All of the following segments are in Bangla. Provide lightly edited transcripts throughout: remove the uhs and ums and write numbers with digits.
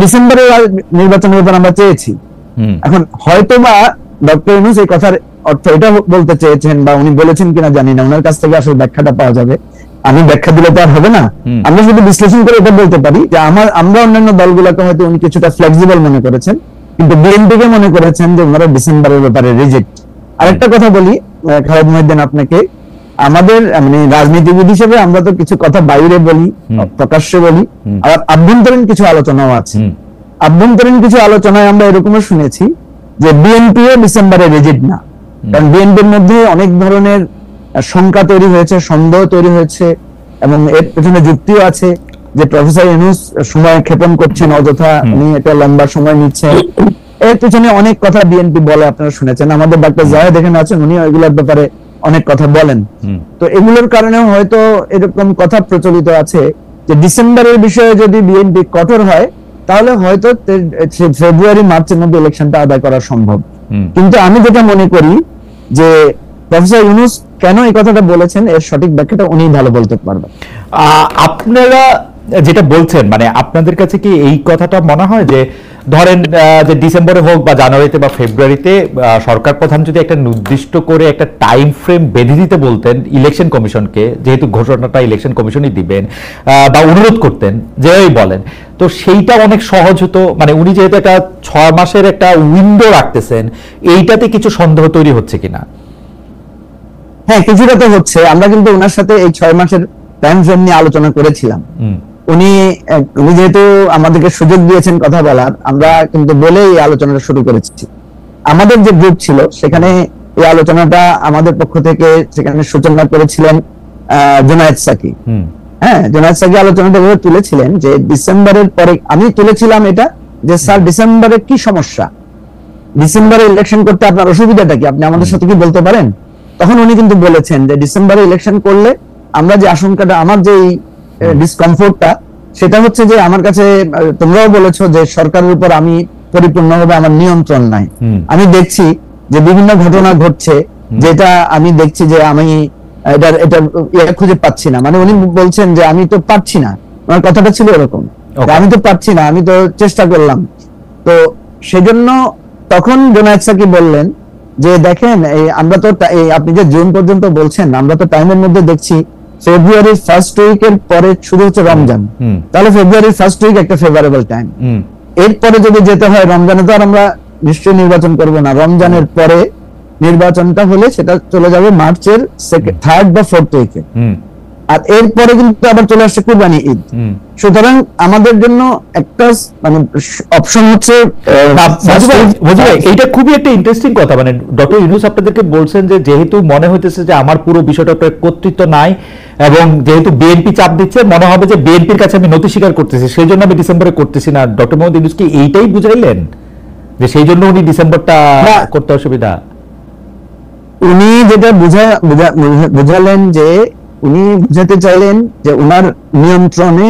ডিসেম্বরে নির্বাচনের ব্যাপারে আমরা চেয়েছি। এখন হয়তোবা ডক্টর ইউনূস এই কথার অর্থ এটা বলতে চেয়েছেন বা উনি বলেছেন কিনা জানি না, ওনার কাছ থেকে আসলে ব্যাখ্যাটা পাওয়া যাবে। আমি ব্যাখ্যা দিলে তো আর হবে না, আমরা শুধু বিশ্লেষণ করে এটা বলতে পারি যে আমরা অন্যান্য দলগুলোকে হয়তো উনি কিছুটা ফ্লেক্সিবল মনে করেছেন, কিন্তু বিএনপিকে মনে করেছেন যে ওনারা ডিসেম্বরের ব্যাপারে রিজেক্ট। আরেকটা কথা বলি খালেদ মহিউদ্দিন আপনাকে, আমাদের মানে রাজনীতিবিদ হিসেবে আমরা তো কিছু কথা বাইরে বলি, প্রকাশ্যে বলি, আর আভ্যন্তরীণ কিছু আলোচনাও আছে। আভ্যন্তরীণ কিছু আলোচনায় আমরা এরকমও শুনেছি যে বিএনপিও ডিসেম্বরে রিজিড না, কারণ বিএনপির মধ্যে অনেক ধরনের শঙ্কা তৈরি হয়েছে, সন্দেহ তৈরি হয়েছে, এবং এর পেছনে যুক্তিও আছে যে প্রফেসর ইউনূস সময় ক্ষেপণ করছেন অযথা, উনি এটা লম্বা সময় নিচ্ছেন। এর পেছনে অনেক কথা বিএনপি বলে, আপনারা শুনেছেন। আমাদের ডাক্তার জাহেদ এখানে আছেন, উনি এগুলোর ব্যাপারে অনেক কথা বলেন। তো এগুলোর কারণেও হয়তো এরকম কথা প্রচলিত আছে যে ডিসেম্বরের বিষয়ে যদি বিএনপি কঠোর হয় তাহলে হয়তো ফেব্রুয়ারি মার্চের মধ্যে ইলেকশনটা আদায় করা সম্ভব। কিন্তু আমি যেটা মনে করি যে প্রফেসর ইউনূস কেন এই কথাটা বলেছেন এর সঠিক ব্যাখ্যাটা উনি ভালো বলতে পারবেন। আপনারা যেটা বলছেন, মানে আপনাদের কাছে কি এই কথাটা মনে হয় যে ধরেন যে ডিসেম্বরে হোক বা জানুয়ারিতে বা ফেব্রুয়ারিতে সরকার প্রধান যদি একটা নির্দিষ্ট করে একটা টাইম ফ্রেম বেঁধে দিতে বলতেন ইলেকশন কমিশনকে, যেহেতু ঘোষণাটা ইলেকশন কমিশনই দিবেন, বা অনুরোধ করতেন যেই বলেন, তো সেইটা অনেক সহজ হতো। মানে উনি যেহেতু একটা 6 মাসের একটা উইন্ডো রাখতেছেন, এইটাতে কিছু সন্দেহ তৈরি হচ্ছে কিনা? হ্যাঁ, কিছুটা তো হচ্ছে। আমরা কিন্তু ওনার সাথে এই 6 মাসের টাইম ফ্রেম নিয়ে আলোচনা করেছিলাম। উনি যেহেতু আমাদেরকে সুযোগ দিয়েছেন কথা বলার, আমরা কিন্তু বলে এই আলোচনাটা শুরু করেছি। আমাদের যে গ্রুপ ছিল সেখানে এই আলোচনাটা আমাদের পক্ষ থেকে সেখানে সূচনা করেছিলেন জুনায়েদ সাকি। হ্যাঁ, জুনায়েদ সাকি আলোচনাটা তুলেছিলেন যে ডিসেম্বরের পরে, আমি তুলেছিলাম এটা যে স্যার ডিসেম্বরে কি সমস্যা, ডিসেম্বরে ইলেকশন করতে আপনার অসুবিধাটা কি, আপনি আমাদের সাথে কি বলতে পারেন? তখন উনি কিন্তু বলেছেন যে ডিসেম্বরে ইলেকশন করলে আমরা যে আশঙ্কাটা, আমার যে ডিসকমফোর্টটা, সেটা হচ্ছে যে আমার কাছে, তোমরাও বলেছো যে সরকারের উপর আমি পরিপূর্ণভাবে আমার নিয়ন্ত্রণ নাই। আমি দেখছি যে বিভিন্ন ঘটনা ঘটছে, যেটা আমি দেখছি যে আমি এটা খুঁজে পাচ্ছি না। মানে উনি বলছেন যে আমি তো পারছি না, আমার কথাটা ছিল এরকম, আমি তো পারছি না, আমি তো চেষ্টা করলাম। তো সেজন্য তখন জুনায়েদ সাকি বললেন যে দেখেন আমরা তো আপনি যে জুন পর্যন্ত বলছেন, আমরা তো টাইমের মধ্যে দেখছি ফেব্রুয়ারির ফার্স্ট উইকের পরে শুরু হচ্ছে রমজান, তাহলে ফেব্রুয়ারির ফার্স্ট উইক একটা ফেভারেবল টাইম। এরপরে যদি যেতে হয় রমজানে, তো আর আমরা নিশ্চয়ই নির্বাচন করব না। রমজানের পরে নির্বাচনটা হলে সেটা চলে যাবে মার্চের 3rd বা 4th উইকে, আর এরপরে কিন্তু আবার চলে আসছে কুরবানি ঈদ। সুতরাং আমাদের জন্য একটা মানে অপশন হচ্ছে, এইটা খুবই একটা ইন্টারেস্টিং কথা। মানে ডক্টর ইউনূস আপনাদেরকে বলছেন যে যেহেতু মনে হইতেছে যে আমার পুরো বিষয়টা কর্তৃত্ব নাই, এবং যেহেতু বিএনপি চাপ দিচ্ছে, মনে হবে যে বিএনপির কাছে আমি নথি স্বীকার করতেছি, সেই জন্য আমি ডিসেম্বরে করতেছি না। ডক্টর মোহাম্মদ ইউনূস কি এইটাই বুঝাইলেন যে সেই জন্য উনি ডিসেম্বরটা করতে অসুবিধা? উনি যেটা বুঝালেন যে উনি বুঝাতে চাইলেন যে উনার নিয়ন্ত্রণে,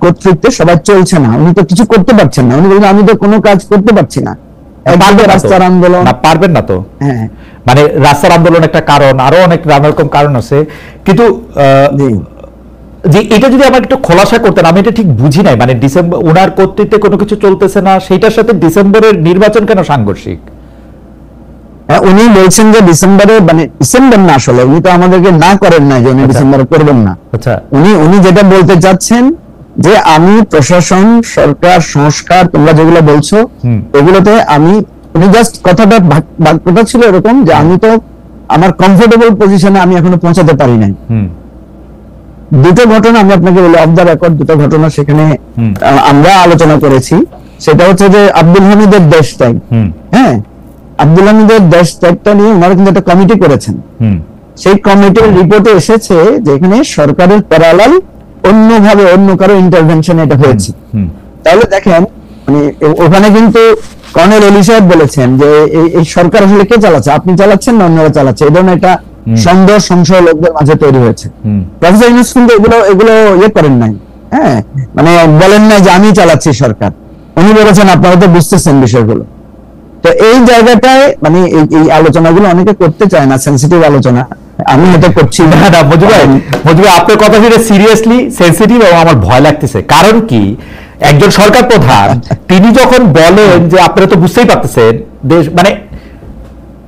কর্তৃত্বে সবাই চলছে না, উনি তো কিছু করতে পারছেন না। উনি বললেন আমি তো কোনো কাজ করতে পারছি না। রাস্তার আন্দোলন, পারবেন না তো, হ্যাঁ, মানে রাস্তার আন্দোলন একটা কারণ, আরো অনেক নানা রকম কারণ আছে। কিন্তু যে এটা যদি আমার একটু খোলাসা করতেন, আমি এটা ঠিক বুঝি নাই। মানে ডিসেম্বর ওনার কর্তৃত্বে কোনো কিছু চলতেছে না, সেইটার সাথে ডিসেম্বরের নির্বাচন কেন সাংঘর্ষিক? উনি বলছেন যে ডিসেম্বরে, মানে ডিসেম্বর না, আসলে উনি তো আমাদেরকে না করেন না যে উনি ডিসেম্বরে করবেন না। আচ্ছা, উনি যেটা বলতে চাচ্ছেন যে আমি প্রশাসন, সরকার, সংস্কার, তোমরা যেগুলো বলছো এগুলোতে আমি, উনি জাস্ট কথাটা বাক্যটা ছিল এরকম যে আমি তো আমার কমফোর্টেবল পজিশনে আমি এখনো পৌঁছাতে পারি নাই। দুটো ঘটনা আমি আপনাকে বলি, অফ দ্য রেকর্ড দুটো ঘটনা সেখানে আমরা আলোচনা করেছি। সেটা হচ্ছে যে আব্দুল হামিদের দেশ ত্যাগ। হ্যাঁ, আব্দুল হামিদের দেশ ত্যাগটা নিয়ে ওনারা কিন্তু একটা কমিটি করেছেন। সেই কমিটির রিপোর্টে এসেছে যে এখানে সরকারের প্যারালাল অন্যভাবে অন্য কারো ইন্টারভেনশনে এটা হয়েছে। তাহলে দেখেন, মানে ওখানে কিন্তু কর্নেল এলি সাহেব বলেছেন যে এই সরকার আসলে কে চালাচ্ছে, আপনি চালাচ্ছেন না অন্যরা চালাচ্ছে, এই ধরনের একটা সন্দেহ, সংশয় লোকদের মাঝে তৈরি হয়েছে। প্রফেসর ইউনূস কিন্তু এগুলো ইয়ে করেন নাই, হ্যাঁ, মানে বলেন নাই যে আমি চালাচ্ছি সরকার। উনি বলেছেন আপনারা তো বুঝতেছেন বিষয়গুলো। তো এই জায়গাটায় মানে এই আলোচনাগুলো অনেকে করতে চায় না, সেন্সিটিভ আলোচনা। আমি এটা করছি না। মজিব ভাই, আপনার কথা শুনে সিরিয়াসলি সেন্সিটিভ এবং আমার ভয় লাগতেছে। কারণ কি, একজন সরকার প্রধান তিনি যখন বলেন যে আপনারা তো বুঝতেই পারতেছেন দেশ মানে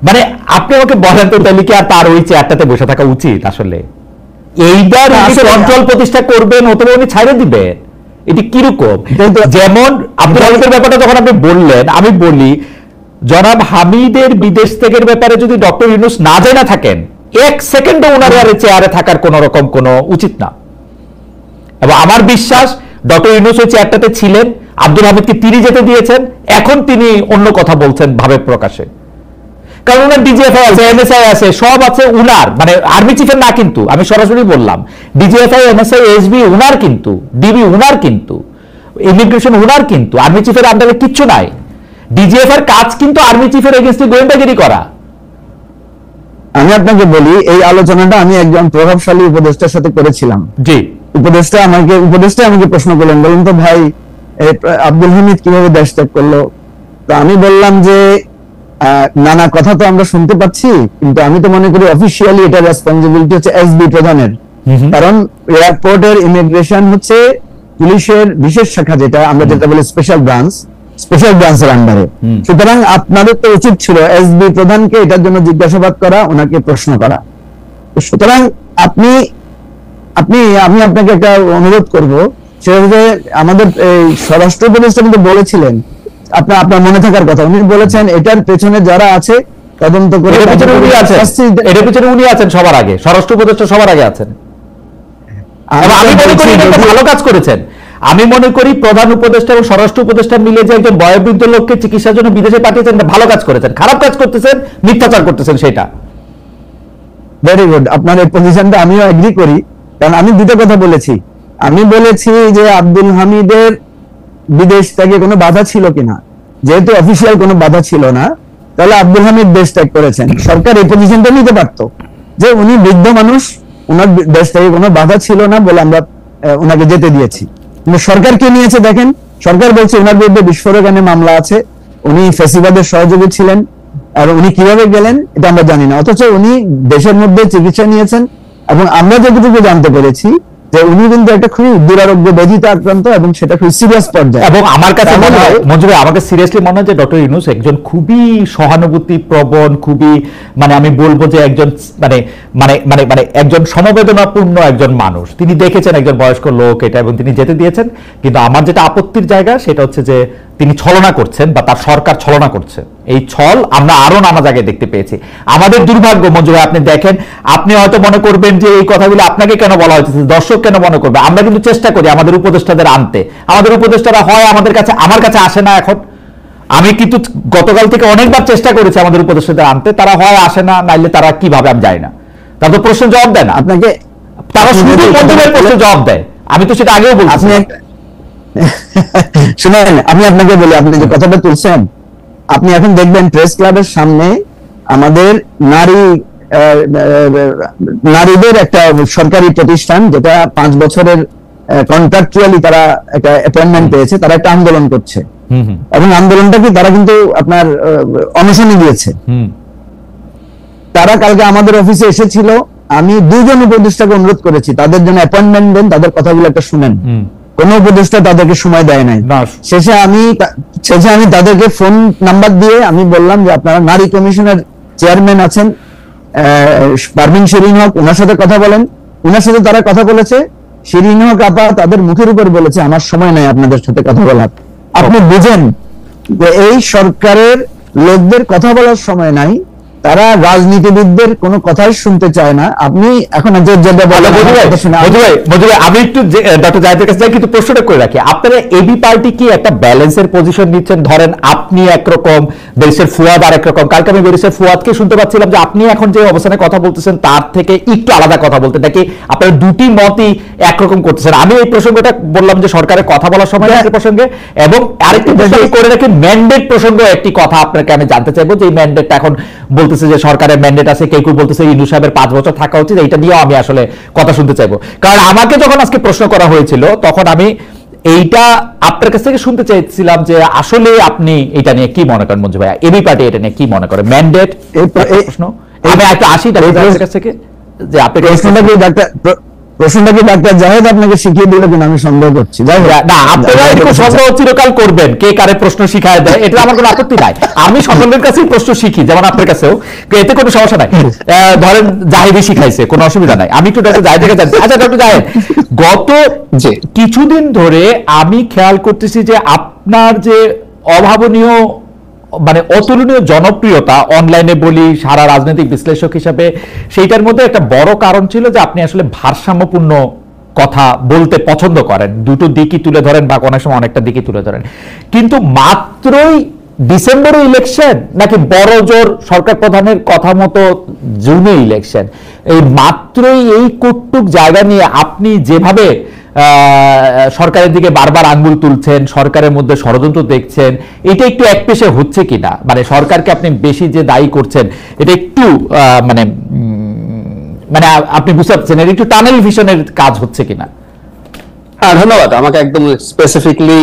মানে আপনি আমাকে বলেন তো তাহলে কি আর তার ওই চেয়ারটাতে বসে থাকা উচিত আসলে? এইবার কন্ট্রোল প্রতিষ্ঠা করবেন অথবা উনি ছাড়ে দিবেন, এটি কিরকম? যেমন আব্দুল হামিদের ব্যাপারটা যখন আপনি বললেন, আমি বলি জনাব হামিদের বিদেশ থেকে ব্যাপারে যদি ডক্টর ইউনূস না জানা থাকেন, এক সেকেন্ডও ওনার চেয়ারে থাকার কোন রকম কোনো উচিত না। এবং আমার বিশ্বাস ডক্টর ইউনূস ওই চেয়ারটাতে ছিলেন, আব্দুল হামিদকে তিনি যেতে দিয়েছেন, এখন তিনি অন্য কথা বলছেন ভাবে প্রকাশে। কারণ ওনার ডিজিএফআই আছে, এনএসআই আছে, সব আছে উনার, মানে আর্মি চিফের না, কিন্তু আমি সরাসরি বললাম ডিজিএফআই, এনএসআই, এসবি উনার, কিন্তু ডিবি উনার, কিন্তু ইমিগ্রেশন উনার, কিন্তু আর্মি চিফের আন্ডারে কিচ্ছু নাই। ডিজিএফ এর কাজ কিন্তু আর্মি চিফের এগেইনস্টে গোয়েন্দাগিরি করা। আমি আপনাকে বলি, এই আলোচনাটা আমি একজন প্রভাবশালী উপদেষ্টার সাথে করেছিলাম। জি, উপদেষ্টা আমাকে প্রশ্ন করলেন, বলুন তো ভাই আব্দুল হামিদ কিভাবে দেশ ত্যাগ করলো? তো আমি বললাম যে নানা কথা তো আমরা শুনতে পাচ্ছি, কিন্তু আমি তো মনে করি অফিসিয়ালি এটা রেসপন্সিবিলিটি হচ্ছে এসবি প্রধানের। কারণ এয়ারপোর্টের ইমিগ্রেশন হচ্ছে পুলিশের বিশেষ শাখা, যেটা আমরা যেটা বলি স্পেশাল ব্রাঞ্চের আন্ডারে। সুতরাং আপনাদের তো উচিত ছিল এসবি প্রধানকে এটার জন্য জিজ্ঞাসাবাদ করা, ওনাকে প্রশ্ন করা। সুতরাং আমি আপনাকে একটা অনুরোধ করব, সেটা যে আমাদের এই স্বরাষ্ট্র উপদেষ্টা কিন্তু বলেছিলেন, আপনার মনে থাকার কথা, উনি বলেছেন এটার পেছনে যারা আছে তদন্ত করে, এটার পেছনে উনি আছেন সবার আগে, স্বরাষ্ট্র উপদেষ্টা সবার আগে আছেন। আমি মনে করি এটা ভালো কাজ করেছেন। আমি মনে করি প্রধান উপদেষ্টা এবং স্বরাষ্ট্র উপদেষ্টা মিলে যে একজন বয়োবৃদ্ধ লোককে চিকিৎসার জন্য বিদেশে পাঠিয়েছেন, ভালো কাজ করেছেন। খারাপ কাজ করতেছেন, মিথ্যাচার করতেছেন, সেটা ভেরি গুড। আপনার এই পজিশনটা আমিও এগ্রি করি, কারণ আমি দুটো কথা বলেছি। আমি বলেছি যে আব্দুল হামিদের বিদেশ ত্যাগে কোনো বাধা ছিল কিনা, যেহেতু অফিসিয়াল কোনো বাধা ছিল না, তাহলে আব্দুল হামিদ দেশ ত্যাগ করেছেন। সরকার এই পজিশনটা নিতে পারত যে উনি বৃদ্ধ মানুষ, ওনার দেশ ত্যাগে কোনো বাধা ছিল না বলে আমরা ওনাকে যেতে দিয়েছি। কিন্তু সরকার কি নিয়েছে দেখেন, সরকার বলছে ওনার বিরুদ্ধে বিস্ফোরক আইনে মামলা আছে, উনি ফ্যাসিবাদের সহযোগী ছিলেন, আর উনি কিভাবে গেলেন এটা আমরা জানি না, অথচ উনি দেশের মধ্যে চিকিৎসা নিয়েছেন। এবং আমরা যতটুকু জানতে পেরেছি যে উনি কিন্তু একটা খুবই দুরারোগ্য ব্যাধিতে আক্রান্ত, এবং সেটা খুবই সিরিয়াস পর্যায়ে। এবং আমার কাছে মনে হয়, মঞ্জু ভাই, আমাকে সিরিয়াসলি মনে হয় যে ডক্টর ইউনূস একজন খুবই সহানুভূতি প্রবণ, খুবই মানে আমি বলবো যে একজন মানে মানে মানে মানে একজন সমবেদনাপূর্ণ একজন মানুষ। তিনি দেখেছেন একজন বয়স্ক লোক এটা, এবং তিনি যেতে দিয়েছেন। কিন্তু আমার যেটা আপত্তির জায়গা সেটা হচ্ছে যে তিনি ছলনা করছেন, বা তার সরকার ছলনা করছে। এই ছল আমরা আরো নানা জায়গায় দেখতে পেয়েছি। আমাদের দুর্ভাগ্য মঞ্জু ভাই, আপনি দেখেন, আপনি হয়তো মনে করবেন যে এই কথাগুলো আপনাকে কেন বলা হয়েছে, দর্শক কেন মনে করবে। আমরা কিন্তু চেষ্টা করি আমাদের উপদেষ্টাদের আনতে, আমাদের উপদেষ্টারা হয় আমাদের কাছে, আমার কাছে আসে না এখন। আমি কিন্তু গতকাল থেকে অনেকবার চেষ্টা করেছি আমাদের উপদেষ্টাদের আনতে, তারা হয় আসে না, নাইলে তারা কিভাবে আমি জানি না, তারা তো প্রশ্ন জবাব দেয় না আপনাকে, তারা শুধু মঞ্জু ভাইয়ের প্রশ্ন জবাব দেয়। আমি তো সেটা আগেও বলছি। শুনেন, আমি আপনাকে বলি, আপনি যে কথাটা তুলছেন, আপনি এখন দেখবেন প্রেস ক্লাবের সামনে আমাদের নারীদের একটা সরকারি প্রতিষ্ঠান, যেটা 5 বছরের কন্ট্রাকচুয়ালি তারা একটা অ্যাপয়েন্টমেন্ট পেয়েছে, তারা একটা আন্দোলন করছে। এবং আন্দোলনটা কি, তারা কিন্তু আপনার অনশনে গিয়েছে। তারা কালকে আমাদের অফিসে এসেছিল, আমি 2 জন উপদেষ্টাকে অনুরোধ করেছি তাদের জন্য অ্যাপয়েন্টমেন্ট দেন, তাদের কথাগুলো একটা শুনেন। কোন উপদেষ্টা তাদেরকে সময় দেয় নাই। শেষে আমি তাদেরকে ফোন নাম্বার দিয়ে আমি বললাম যে আপনারা নারী কমিশনের চেয়ারম্যান আছেন পারভিন শিরিন হক, ওনার সাথে কথা বলেন। ওনার সাথে তারা কথা বলেছে, শিরিন হক আপা তাদের মুখের উপর বলেছে আমার সময় নাই আপনাদের সাথে কথা বলার। আপনি বুঝেন যে এই সরকারের লোকদের কথা বলার সময় নাই, তারা রাজনীতিবিদদের কোনো কথাই শুনতে চায় না। আপনি এখন আমি একটু ডক্টর জাহিদের কাছে যাই, কিন্তু প্রশ্নটা করে রাখি, আপনারা এবি পার্টি কি একটা ব্যালেন্সের পজিশন নিচ্ছেন? ধরেন আপনি একরকম, ব্যারিস্টার ফুয়াদ আর একরকম। কালকে আমি ব্যারিস্টার ফুয়াদকে শুনতে পাচ্ছিলাম যে আপনি এখন যে অবস্থানে কথা বলতেছেন তার থেকে একটু আলাদা কথা বলতে, নাকি আপনারা দুটি মতই একরকম করতেছেন? আমি এই প্রসঙ্গটা বললাম যে সরকারের কথা বলার সময় প্রসঙ্গে, এবং আরেকটি প্রশ্ন করে রাখি, ম্যান্ডেট প্রসঙ্গ একটি কথা আপনাকে আমি জানতে চাইবো, যে এই ম্যান্ডেটটা এখন বলতেছে যে সরকারের ম্যান্ডেট আছে, কেউ কেউ বলতেছে ইউনূস সাহেবের 5 বছর থাকা উচিত। এইটা নিয়েও আমি আসলে কথা শুনতে চাইবো, কারণ আমাকে যখন আজকে প্রশ্ন করা হয়েছিল তখন আমি এইটা আপনার কাছ থেকে শুনতে চাইছিলাম যে আসলে আপনি এটা নিয়ে কি মনে করেন মঞ্জু ভাই, এবি পার্টি এটা নিয়ে কি মনে করে? ম্যান্ডেট এই প্রশ্ন আমি একটা আসি ডাক্তারের কাছ থেকে, যে আপনি প্রশ্নটা কি ডাক্তার জাহেদ আপনাকে শিখিয়ে দিল কিনা আমি সন্দেহ করছি। যাই হোক, না, আপনারা এরকম সন্দেহ চিরকাল করবেন, কে কারে প্রশ্ন শিখায় দেয়, এটা আমার কোনো আপত্তি নাই। আমি সকলের কাছেই প্রশ্ন শিখি, যেমন আপনার কাছেও, এতে কোনো সমস্যা নাই। ধরেন জাহিদই শিখাইছে, কোনো অসুবিধা নাই। আমি একটু ডক্টর জাহিদের কাছে, আচ্ছা ডক্টর জাহিদ, গত কিছুদিন ধরে আমি খেয়াল করতেছি যে আপনার যে অভাবনীয় মানে অতুলনীয় জনপ্রিয়তা, অনলাইনে বলি, সারা রাজনৈতিক বিশ্লেষক হিসাবে, সেইটার মধ্যে একটা বড় কারণ ছিল যে আপনি আসলে ভারসাম্যপূর্ণ কথা বলতে পছন্দ করেন, দুটো দিকই তুলে ধরেন বা অনেক সময় অনেকটা দিকই তুলে ধরেন। কিন্তু মাত্রই ডিসেম্বরে ইলেকশন, নাকি বড় জোর সরকার প্রধানের কথা মতো জুনে ইলেকশন, এই মাত্রই এই কটুক জায়গা নিয়ে আপনি যেভাবে সরকারের দিকে বারবার আঙ্গুল তুলছেন, সরকারের মধ্যে ষড়যন্ত্র দেখছেন, এটা একটু একপেশে হচ্ছে কিনা? মানে সরকারকে আপনি বেশি যে দায়ী করছেন, এটা একটু মানে মানে আপনি বুঝতে পারছেন, এটা একটু টানেল ভিশনের কাজ হচ্ছে কিনা? ধন্যবাদ। আমাকে একদম স্পেসিফিকলি